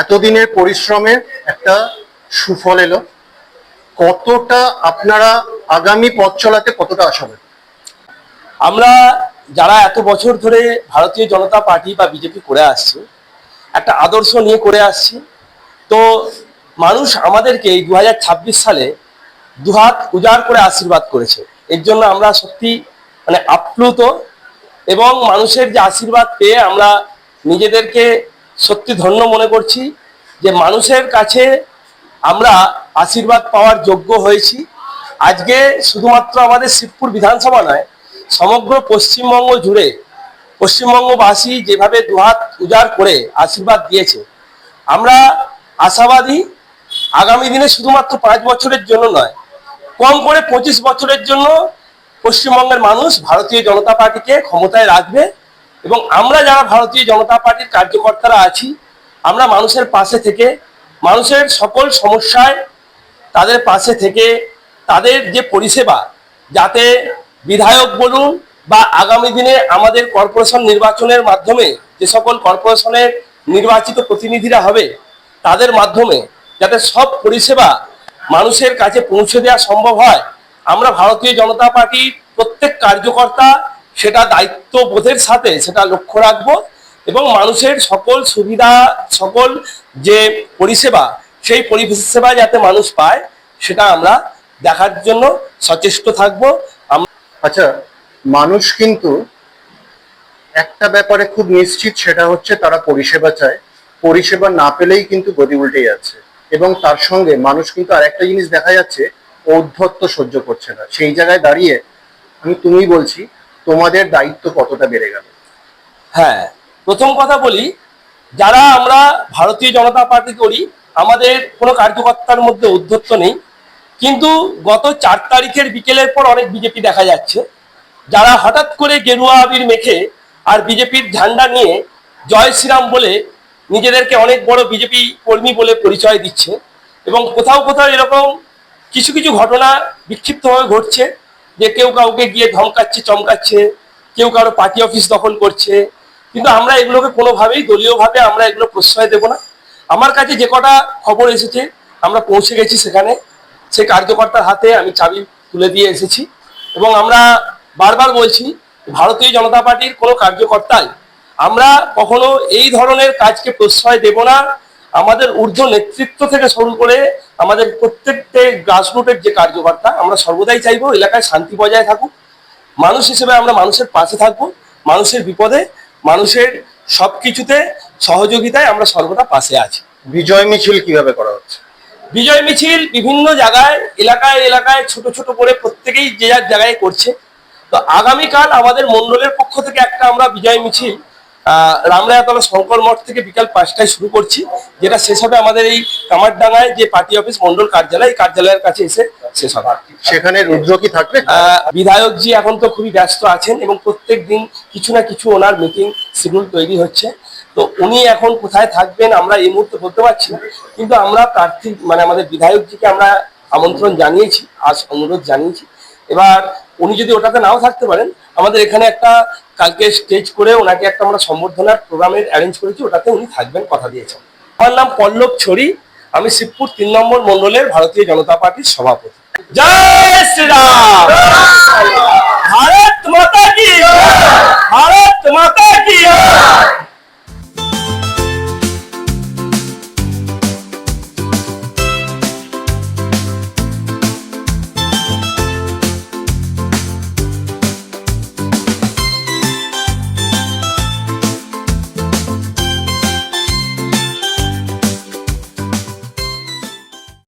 এতদিনের পরিশ্রমের একটা সুফল এলো। কতটা আপনারা আগামী পথ চলাতে কতটা আশাবাদী? আমরা যারা এত বছর ধরে ভারতীয় জনতা পার্টি বা বিজেপি করে আসছে, একটা আদর্শ নিয়ে করে আসছি, তো মানুষ আমাদেরকে এই 2026 সালে দুহাত উজাড় করে আশীর্বাদ করেছে। এর জন্য আমরা সত্যি আপ্লুত, এবং মানুষের যে আশীর্বাদ পেয়ে আমরা নিজেদেরকে সত্যি ধন্য মনে করছি যে মানুষের কাছে আমরা আশীর্বাদ পাওয়ার যোগ্য হয়েছি। আজকে শুধুমাত্র আমাদের শিবপুর বিধানসভা নয়, সমগ্র পশ্চিমবঙ্গ জুড়ে পশ্চিমবঙ্গবাসী যেভাবে দুহাত উজাড় করে আশীর্বাদ দিয়েছে, আমরা আশাবাদী আগামী দিনে শুধুমাত্র 5 বছরের জন্য নয়, কম করে 25 বছরের জন্য পশ্চিমবঙ্গের মানুষ ভারতীয় জনতা পার্টিকে ক্ষমতায় রাখবে। এবং আমরা যারা ভারতীয় জনতা পার্টির কার্যকর্তারা আছি, আমরা মানুষের পাশে থেকে মানুষের সকল সমস্যায় তাদের পাশে থেকে তাদের যে পরিষেবা, যাতে বিধায়ক বলুন বা আগামী দিনে আমাদের কর্পোরেশন নির্বাচনের মাধ্যমে যে সকল কর্পোরেশনের নির্বাচিত প্রতিনিধিরা হবে, তাদের মাধ্যমে যাতে সব পরিষেবা মানুষের কাছে পৌঁছে দেওয়া সম্ভব হয়, আমরা ভারতীয় জনতা পার্টির প্রত্যেক কার্যকর্তা সেটা দায়িত্ববোধের সাথে সেটা লক্ষ্য রাখবো, এবং মানুষের সকল সুবিধা, সকল যে পরিষেবা, সেই পরিষেবা যাতে মানুষ পায় সেটা আমরা দেখার জন্য সচেষ্ট থাকবো। আচ্ছা, মানুষ কিন্তু একটা ব্যাপারে খুব নিশ্চিত, সেটা হচ্ছে তারা পরিষেবা চায়। পরিষেবা না পেলেই কিন্তু গদি উল্টে যাচ্ছে, এবং তার সঙ্গে মানুষ কিন্তু আর একটা জিনিস দেখা যাচ্ছে, ঔদ্ধত্য সহ্য করছে না। সেই জায়গায় দাঁড়িয়ে তুমি বলছি, তোমাদের দায়িত্ব কতটা বেড়ে গেল? হ্যাঁ, প্রথম কথা বলি, যারা আমরা ভারতীয় জনতা পার্টি করি, আমাদের কোনো কার্যকর্তার মধ্যে ঔদ্ধত্য নেই, কিন্তু গত 4 তারিখের বিকেলের পর অনেক বিজেপি দেখা যাচ্ছে যারা হঠাৎ করে গেরুয়া আবির মেখে আর বিজেপির ঝান্ডা নিয়ে জয় শ্রীরাম বলে নিজেদেরকে অনেক বড় বিজেপি কর্মী বলে পরিচয় দিচ্ছে। এবং কোথাও কোথাও এরকম কিছু কিছু ঘটনা বিক্ষিপ্তভাবে ঘটছে, যে কেউ কাউকে গিয়ে ধমকাচ্ছে, চমকাচ্ছে, কেউ কারো পার্টি অফিস দখল করছে। কিন্তু আমরা এগুলোকে কোনোভাবেই দলীয়ভাবে আমরা এগুলো প্রশ্রয় দেব না। আমার কাছে যে কটা খবর এসেছে আমরা পৌঁছে গেছি সেখানে, সেই কার্যকর্তার হাতে আমি চাবি তুলে দিয়ে এসেছি। এবং আমরা বারবার বলছি, ভারতীয় জনতা পার্টির কোনো কার্যকর্তাই আমরা কখনো এই ধরনের কাজকে প্রশ্রয় দেব না। আমাদের ঊর্ধ্ব নেতৃত্ব থেকে শুরু করে আমাদের প্রত্যেকটা গ্রাসরুটের যে কার্যকর্তা, আমরা সর্বদাই চাইবো এলাকায় শান্তি বজায় থাকুক। মানুষ হিসেবে আমরা মানুষের পাশে থাকবো, মানুষের বিপদে, মানুষের সবকিছুতে সহযোগিতায় আমরা সর্বদা পাশে আছি। বিজয় মিছিল কিভাবে করা হচ্ছে? বিজয় মিছিল বিভিন্ন জায়গায়, এলাকায় এলাকায় ছোট ছোট করে প্রত্যেকেই যে যার জায়গায় করছে। তো আগামীকাল আমাদের মন্ডলের পক্ষ থেকে একটা আমরা বিজয় মিছিল রামরায়াতলা শঙ্কর মঠ থেকে বিকাল 5টায় শুরু করছি, যেটা শেষ হবে আমাদের এই কামারডাঙ্গায় যে পার্টি অফিস মন্ডল কার্যালয়, এই কার্যালয়ের কাছে এসে শেষ হবে। সেখানে রুদ্র কি থাকবে? বিধায়কজি এখন তো খুবই ব্যস্ত আছেন, এবং প্রত্যেক দিন কিছু না কিছু ওনার মিটিং শিডিউল তৈরি হচ্ছে। তো উনি এখন কোথায় থাকবেন আমরা এই মুহূর্তে বলতে পারছি না, কিন্তু আমরা প্রার্থী আমাদের বিধায়কজিকে আমরা আমন্ত্রণ জানিয়েছি, আজ অনুরোধ জানিয়েছি। এবার উনি যদি ওটাতে নাও থাকতে পারেন, আমাদের এখানে একটা কালকে স্টেজ করে ওনাকে একটা আমরা সম্বর্ধনার প্রোগ্রামের অ্যারেঞ্জ করেছি, ওটাতে উনি থাকবেন, কথা দিয়েছেন। আমার নাম পল্লব ছড়ি, আমি শিবপুর 3 নম্বর মন্ডলের ভারতীয় জনতা পার্টির সভাপতি। জয় শ্রী